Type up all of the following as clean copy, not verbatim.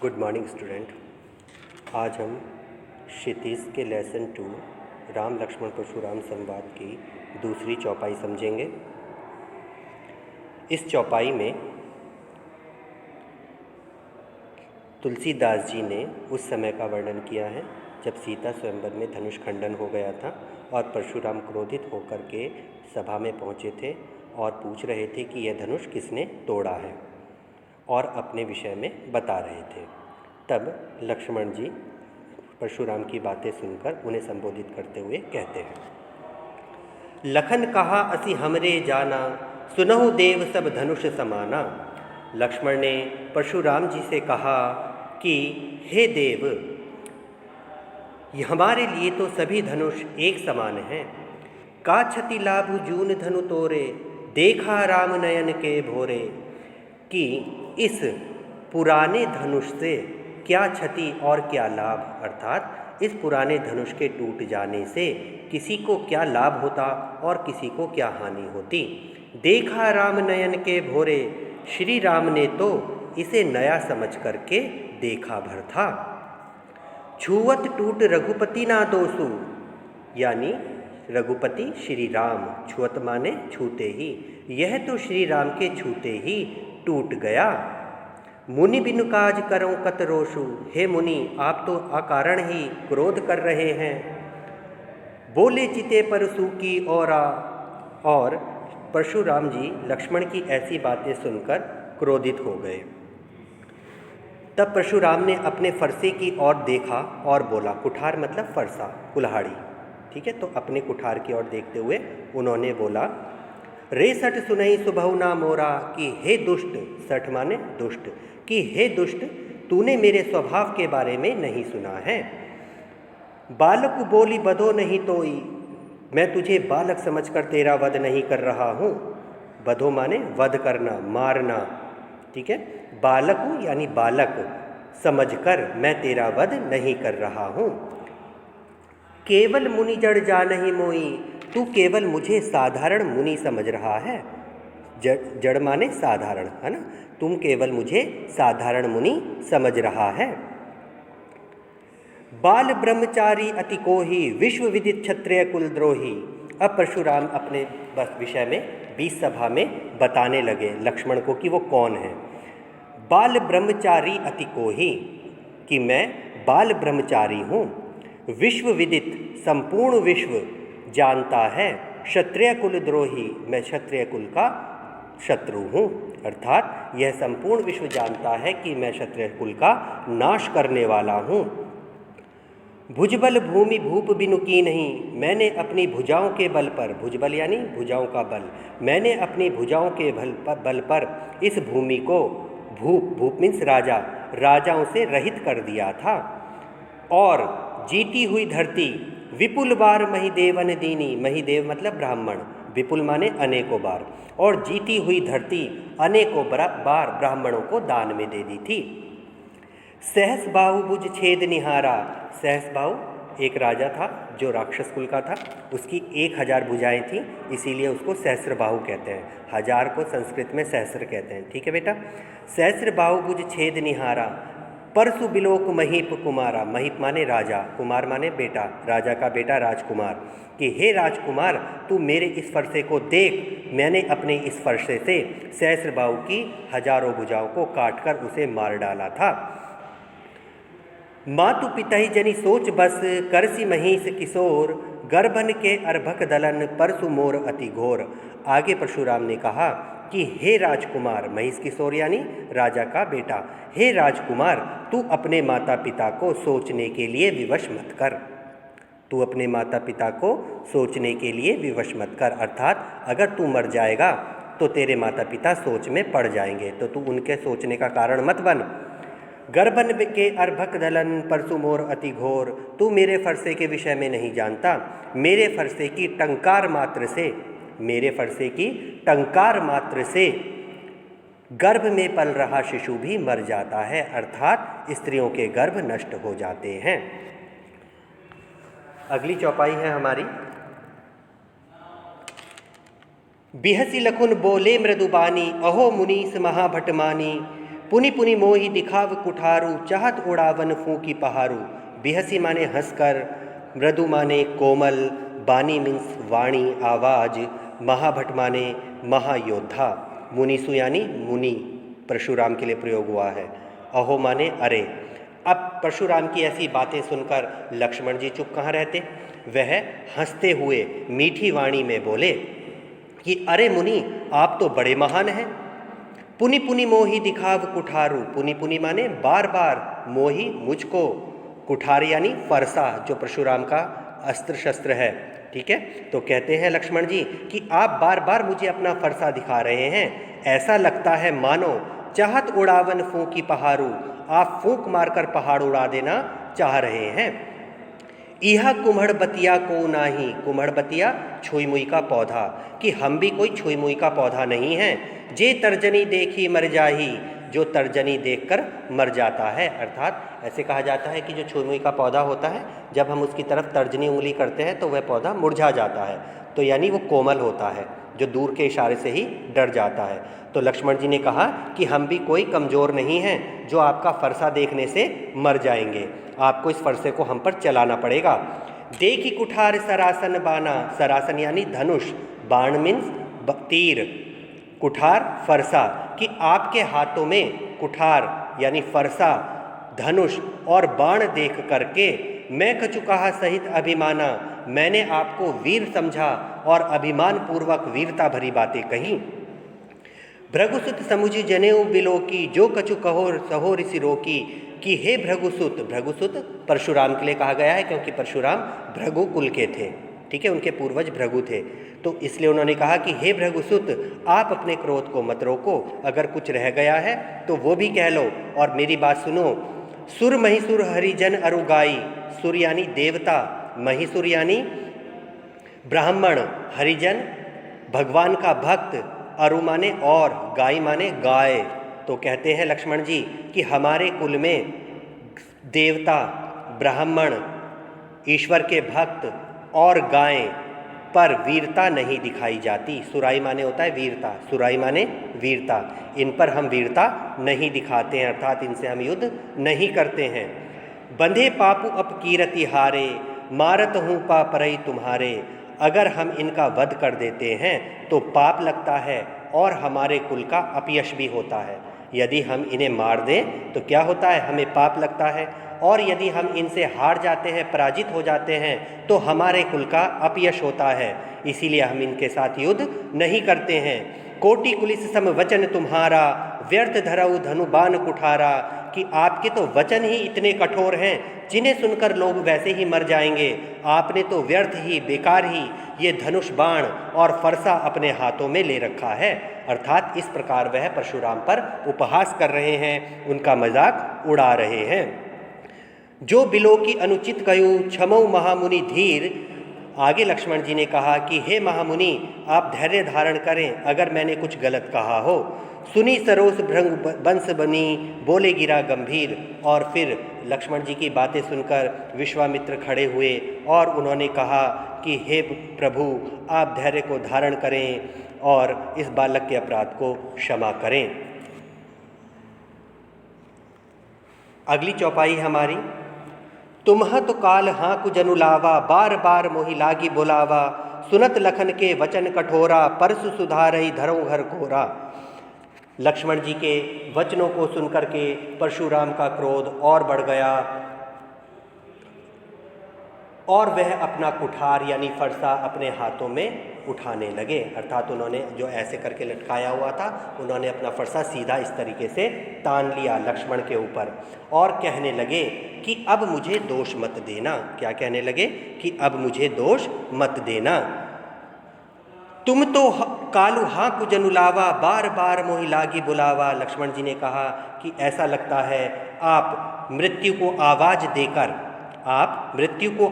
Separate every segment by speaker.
Speaker 1: Good morning student. आज हम क्षितिज के लेसन 2 राम लक्ष्मण परशुराम संवाद की दूसरी चौपाई समझेंगे। इस चौपाई में तुलसीदास जी ने उस समय का वर्णन किया है जब सीता स्वयंवर में धनुष खंडन हो गया था और परशुराम क्रोधित होकर के सभा में पहुँचे थे और पूछ रहे थे कि यह धनुष किसने तोड़ा है और अपने विषय में बता रहे थे। तब लक्ष्मण जी परशुराम की बातें सुनकर उन्हें संबोधित करते हुए कहते हैं, लखन कहा असी हमरे जाना, सुनहु देव सब धनुष समाना। लक्ष्मण ने परशुराम जी से कहा कि हे देव, हमारे लिए तो सभी धनुष एक समान हैं। का क्षति लाभु जून धनु तोरे, देखा राम नयन के भोरे। कि इस पुराने धनुष से क्या क्षति और क्या लाभ, अर्थात इस पुराने धनुष के टूट जाने से किसी को क्या लाभ होता और किसी को क्या हानि होती। देखा राम नयन के भोरे, श्री राम ने तो इसे नया समझ करके देखा भर था। छुअत टूट रघुपति ना दोसु, यानी रघुपति श्री राम, छुअत माने छूते ही, यह तो श्री राम के छूते ही टूट गया। मुनि बिनु काज करो कत रोषु, हे मुनि आप तो अकारण ही क्रोध कर रहे हैं। बोले चिते परसु की औरा, और परशुराम जी लक्ष्मण की ऐसी बातें सुनकर क्रोधित हो गए। तब परशुराम ने अपने फरसे की ओर देखा और बोला, कुठार मतलब फरसा, कुल्हाड़ी, ठीक है। तो अपने कुठार की ओर देखते हुए उन्होंने बोला, रे सठ सुनई सुबहु ना मोरा, कि हे दुष्ट, सठ माने दुष्ट, कि हे दुष्ट तूने मेरे स्वभाव के बारे में नहीं सुना है। बालक बोली बधो नहीं तोई, मैं तुझे बालक समझकर तेरा वध नहीं कर रहा हूँ। बधो माने वध करना, मारना, ठीक है। बालक यानी बालक समझकर मैं तेरा वध नहीं कर रहा हूँ। केवल मुनि जड़ जा नहीं मोई, तू केवल मुझे साधारण मुनि समझ रहा है। जड़ माने साधारण, है ना। तुम केवल मुझे साधारण मुनि समझ रहा है। बाल ब्रह्मचारी अति कोही, विश्व विदित क्षत्रिय कुलद्रोही। अब परशुराम अपने बस विषय में 20 सभा में बताने लगे लक्ष्मण को कि वो कौन है। बाल ब्रह्मचारी अति कोही, कि मैं बाल ब्रह्मचारी हूँ। विश्व विदित, संपूर्ण विश्व जानता है। क्षत्रिय कुलद्रोही, मैं क्षत्रिय कुल का शत्रु हूँ, अर्थात यह संपूर्ण विश्व जानता है कि मैं क्षत्रिय कुल का नाश करने वाला हूँ। भुजबल भूमि भूप बिनु की नहीं, मैंने अपनी भुजाओं के बल पर, भुजबल यानी भुजाओं का बल, मैंने अपनी भुजाओं के बल पर इस भूमि को, भूप मीन्स राजा, राजाओं से रहित कर दिया था। और जीती हुई धरती, विपुल बार महिदेवन दीनी, महिदेव मतलब ब्राह्मण, विपुल माने अनेकों बार, और जीती हुई धरती अनेकों बार ब्राह्मणों को दान में दे दी थी। सहस बाहु भुज छेद निहारा, सहस बाहु एक राजा था जो राक्षस कुल का था, उसकी 1000 भुजाएं थीं, इसीलिए उसको सहस्र बाहु कहते हैं। 1000 को संस्कृत में सहस्र कहते हैं, ठीक है बेटा। सहस्र बाहु भुज छेद निहारा, परसु बिलोक महीप कुमारा, महीप माने राजा, कुमार माने बेटा, राजा का बेटा राजकुमार, कि हे राजकुमार तू मेरे इस फरसे को देख, मैंने अपने इस फरसे से सहस्रबाहु की 1000 भुजाओं को काटकर उसे मार डाला था। मातु पितहि जनि सोच बस, करसी महिष किशोर, गर्भन के अर्भक दलन, परसु मोर अति घोर। आगे परशुराम ने कहा कि हे राजकुमार, महिष किशोर यानी राजा का बेटा, हे राजकुमार तू अपने माता पिता को सोचने के लिए विवश मत कर, तू अपने माता पिता को सोचने के लिए विवश मत कर, अर्थात अगर तू मर जाएगा तो तेरे माता पिता सोच में पड़ जाएंगे, तो तू उनके सोचने का कारण मत बन। गर्भन के अर्भक दलन, परसु मोर अति घोर, तू मेरे फरसे के विषय में नहीं जानता। मेरे फरसे की टंकार मात्र से, मेरे फरसे की टंकार मात्र से गर्भ में पल रहा शिशु भी मर जाता है, अर्थात स्त्रियों के गर्भ नष्ट हो जाते हैं। अगली चौपाई है हमारी, बिहसी लखुन बोले मृदुबानी, अहो मुनीस महाभटमानी, पुनि पुनि मोहि दिखाव कुठारू, चाहत उड़ावन फूंकी पहारू। बिहसी माने हंसकर, मृदु माने कोमल, बानी मीन्स वाणी आवाज, महाभट माने महायोद्धा, मुनीसु यानी मुनि परशुराम के लिए प्रयोग हुआ है, अहो माने अरे। अब परशुराम की ऐसी बातें सुनकर लक्ष्मण जी चुप कहाँ रहते, वह हंसते हुए मीठी वाणी में बोले कि अरे मुनि, आप तो बड़े महान हैं। पुनि पुनि मोहि दिखाव कुठारू, पुनि पुनि माने बार बार, मोहि मुझको, कुठार यानी फरसा जो परशुराम का अस्त्र शस्त्र है, ठीक है। तो कहते हैं लक्ष्मण जी कि आप बार बार मुझे अपना फरसा दिखा रहे हैं, ऐसा लगता है मानो चाहत उड़ावन फूंकी पहारू, आप फूंक मारकर पहाड़ उड़ा देना चाह रहे हैं। इहा कुम्हड़ बतिया को नाही, कुम्हड़ बतिया छुई मुई का पौधा, कि हम भी कोई छुई मुई का पौधा नहीं है। जे तर्जनी देखी मर जाही, जो तर्जनी देखकर मर जाता है, अर्थात ऐसे कहा जाता है कि जो छुई मुई का पौधा होता है, जब हम उसकी तरफ तर्जनी उंगली करते हैं तो वह पौधा मुरझा जाता है, तो यानी वो कोमल होता है, जो दूर के इशारे से ही डर जाता है। तो लक्ष्मण जी ने कहा कि हम भी कोई कमज़ोर नहीं हैं जो आपका फरसा देखने से मर जाएंगे, आपको इस फरसे को हम पर चलाना पड़ेगा। देखी कुठार सरासन बाना, सरासन यानी धनुष, बाण मीन्स तीर, कुठार फरसा, कि आपके हाथों में कुठार यानी फरसा, धनुष और बाण देख करके मैं कछु कहा सहित अभिमाना, मैंने आपको वीर समझा और अभिमान पूर्वक वीरता भरी बातें कही। भृगुसुत समुझि जनेऊ बिलोकी, जो कछु कहो सहो ऋषि रोकी, कि हे भृगुसुत, भृगुसुत परशुराम के लिए कहा गया है क्योंकि परशुराम भृगु कुल के थे, ठीक है, उनके पूर्वज भृगु थे, तो इसलिए उन्होंने कहा कि हे भृगुसुत, आप अपने क्रोध को मत रोको, अगर कुछ रह गया है तो वो भी कह लो और मेरी बात सुनो। सुर महिसुर हरिजन अरुगाई, सुर यानी देवता, महिसुर यानी ब्राह्मण, हरिजन भगवान का भक्त, अरु माने और, गाय माने गाय। तो कहते हैं लक्ष्मण जी कि हमारे कुल में देवता, ब्राह्मण, ईश्वर के भक्त और गाय पर वीरता नहीं दिखाई जाती। सुराई माने होता है वीरता, सुराई माने वीरता, इन पर हम वीरता नहीं दिखाते हैं, अर्थात इनसे हम युद्ध नहीं करते हैं। बंधे पापु अपकीरति हारे, मारत हूँ पापरई तुम्हारे, अगर हम इनका वध कर देते हैं तो पाप लगता है और हमारे कुल का अपयश भी होता है। यदि हम इन्हें मार दें तो क्या होता है, हमें पाप लगता है, और यदि हम इनसे हार जाते हैं, पराजित हो जाते हैं, तो हमारे कुल का अपयश होता है, इसीलिए हम इनके साथ युद्ध नहीं करते हैं। कोटि कुलिस सम वचन तुम्हारा, व्यर्थ धरऊ धनु बाण कुठारा, कि आपके तो वचन ही इतने कठोर हैं जिन्हें सुनकर लोग वैसे ही मर जाएंगे, आपने तो व्यर्थ ही, बेकार ही ये धनुष बाण और फरसा अपने हाथों में ले रखा है। अर्थात इस प्रकार वह परशुराम पर उपहास कर रहे हैं, उनका मजाक उड़ा रहे हैं। जो बिलो की अनुचित कयु, क्षमऊ महामुनि धीर, आगे लक्ष्मण जी ने कहा कि हे महामुनि, आप धैर्य धारण करें अगर मैंने कुछ गलत कहा हो। सुनी सरोस भृंग बंस बनी, बोले गिरा गंभीर, और फिर लक्ष्मण जी की बातें सुनकर विश्वामित्र खड़े हुए और उन्होंने कहा कि हे प्रभु, आप धैर्य को धारण करें और इस बालक के अपराध को क्षमा करें। अगली चौपाई हमारी, तुम्ह तो काल हाँकु जनु लावा, बार बार मोहि लागी बुलावा, सुनत लखन के वचन कठोरा, परसु सुधारई धरऊ घर कोरा। लक्ष्मण जी के वचनों को सुनकर के परशुराम का क्रोध और बढ़ गया और वह अपना कुठार यानी फरसा अपने हाथों में उठाने लगे, अर्थात उन्होंने जो ऐसे करके लटकाया हुआ था, उन्होंने अपना फरसा सीधा इस तरीके से तान लिया लक्ष्मण के ऊपर और कहने लगे कि अब मुझे दोष मत देना। क्या कहने लगे कि अब मुझे दोष मत देना। तुम तो कालू हाँकु जनु लावा, बार बार मोहि लागी बुलावा। लक्ष्मण जी ने कहा कि ऐसा लगता है आप मृत्यु को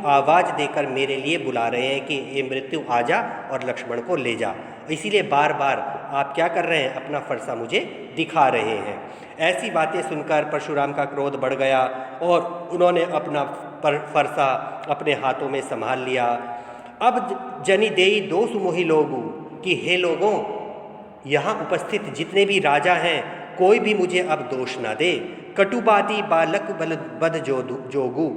Speaker 1: आवाज़ देकर मेरे लिए बुला रहे हैं कि ये मृत्यु आ जा और लक्ष्मण को ले जा, इसीलिए बार बार आप क्या कर रहे हैं, अपना फरसा मुझे दिखा रहे हैं। ऐसी बातें सुनकर परशुराम का क्रोध बढ़ गया और उन्होंने अपना फरसा अपने हाथों में संभाल लिया। अब जनि देई दोष मोहि लोगु, कि हे लोगों, यहाँ उपस्थित जितने भी राजा हैं कोई भी मुझे अब दोष ना दे। कटुबादी बालक बद जोगू,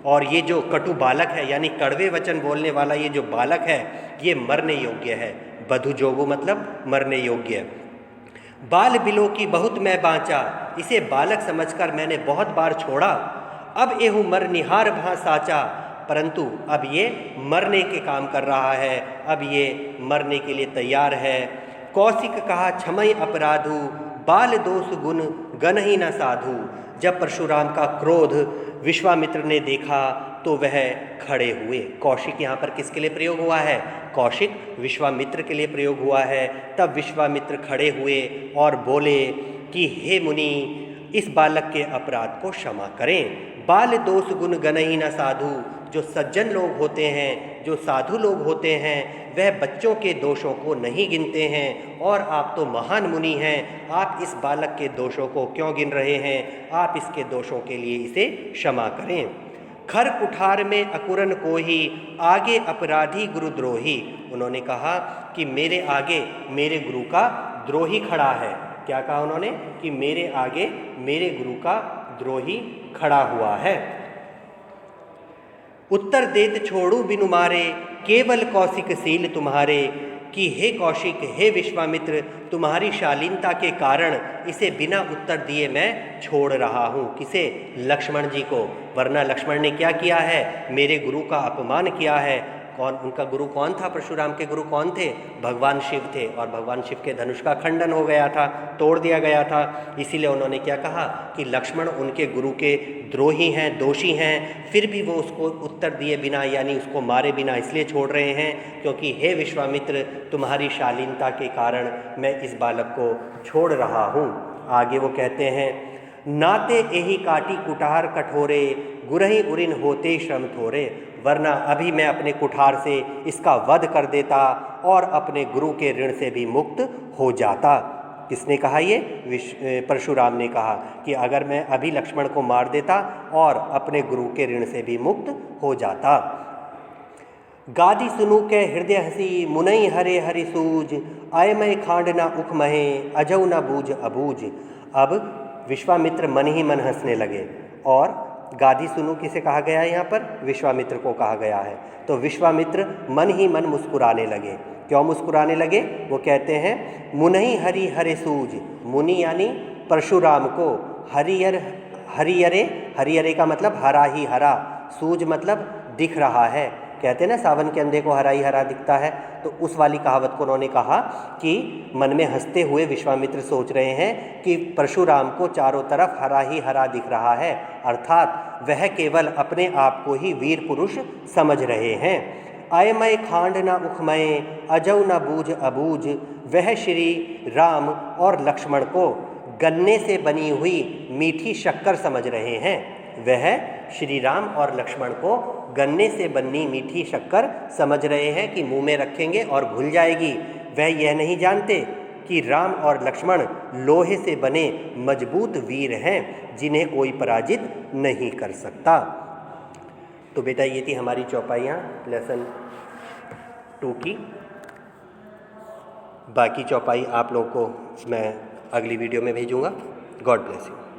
Speaker 1: और ये जो कटु बालक है यानी कड़वे वचन बोलने वाला ये जो बालक है ये मरने योग्य है। बधु जोगू मतलब मरने योग्य। बाल बिलो की बहुत मैं बाँचा, इसे बालक समझकर मैंने बहुत बार छोड़ा। अब एहू मर निहार भा साचा, परंतु अब ये मरने के काम कर रहा है, अब ये मरने के लिए तैयार है। कौशिक कहा क्षमय अपराधु, बाल दोष गुण गण ही न साधु। जब परशुराम का क्रोध विश्वामित्र ने देखा तो वह खड़े हुए। कौशिक यहाँ पर किसके लिए प्रयोग हुआ है? कौशिक विश्वामित्र के लिए प्रयोग हुआ है। तब विश्वामित्र खड़े हुए और बोले कि हे मुनि, इस बालक के अपराध को क्षमा करें। बाल दोष गुण गण ही न साधु, जो सज्जन लोग होते हैं, जो साधु लोग होते हैं, वह बच्चों के दोषों को नहीं गिनते हैं। और आप तो महान मुनि हैं, आप इस बालक के दोषों को क्यों गिन रहे हैं? आप इसके दोषों के लिए इसे क्षमा करें। खर कुठार में अकुरन को ही, आगे अपराधी गुरुद्रोही। उन्होंने कहा कि मेरे आगे मेरे गुरु का द्रोही खड़ा है। क्या कहा उन्होंने? कि मेरे आगे मेरे गुरु का द्रोही खड़ा हुआ है। उत्तर देत छोड़ू बिनु मारे, केवल कौशिक सील तुम्हारे। कि हे कौशिक, हे विश्वामित्र, तुम्हारी शालीनता के कारण इसे बिना उत्तर दिए मैं छोड़ रहा हूँ। किसे? लक्ष्मण जी को। वरना लक्ष्मण ने क्या किया है? मेरे गुरु का अपमान किया है। कौन उनका गुरु कौन था? परशुराम के गुरु कौन थे? भगवान शिव थे। और भगवान शिव के धनुष का खंडन हो गया था, तोड़ दिया गया था। इसीलिए उन्होंने क्या कहा कि लक्ष्मण उनके गुरु के द्रोही हैं, दोषी हैं, फिर भी वो उसको उत्तर दिए बिना यानी उसको मारे बिना इसलिए छोड़ रहे हैं क्योंकि हे विश्वामित्र, तुम्हारी शालीनता के कारण मैं इस बालक को छोड़ रहा हूँ। आगे वो कहते हैं, नाते एही काटी कुठार कठोरे, गुरही उरिन होते श्रम थोरे। वरना अभी मैं अपने कुठार से इसका वध कर देता और अपने गुरु के ऋण से भी मुक्त हो जाता। किसने कहा ये? परशुराम ने कहा कि अगर मैं अभी लक्ष्मण को मार देता और अपने गुरु के ऋण से भी मुक्त हो जाता। गादी सुनु के हृदय हसी, मुनई हरे हरि सूज। आय मैं खांड ना उख महे, अजऊ ना बूझ अबूझ। अब विश्वामित्र मन ही मन हंसने लगे। और गादी सुनु किसे कहा गया है? यहाँ पर विश्वामित्र को कहा गया है। तो विश्वामित्र मन ही मन मुस्कुराने लगे। क्यों मुस्कुराने लगे? वो कहते हैं, मुनहि हरि हरे सूज। मुनि यानी परशुराम को, हरियर हरियरे, हरियरे का मतलब हरा ही हरा, सूज मतलब दिख रहा है। कहते हैं ना सावन के अंधे को हरा ही हरा दिखता है। तो उस वाली कहावत को उन्होंने कहा कि मन में हंसते हुए विश्वामित्र सोच रहे हैं कि परशुराम को चारों तरफ हरा ही हरा दिख रहा है, अर्थात वह केवल अपने आप को ही वीर पुरुष समझ रहे हैं। आय मैं खांड ना उखमय, अजऊ ना बूझ अबूझ। वह श्री राम और लक्ष्मण को गन्ने से बनी हुई मीठी शक्कर समझ रहे हैं। वह श्री राम और लक्ष्मण को गन्ने से बनी मीठी शक्कर समझ रहे हैं कि मुंह में रखेंगे और घुल जाएगी। वह यह नहीं जानते कि राम और लक्ष्मण लोहे से बने मजबूत वीर हैं जिन्हें कोई पराजित नहीं कर सकता। तो बेटा ये थी हमारी चौपाइयाँ लेसन 2 की। बाकी चौपाई आप लोगों को मैं अगली वीडियो में भेजूँगा। God bless you.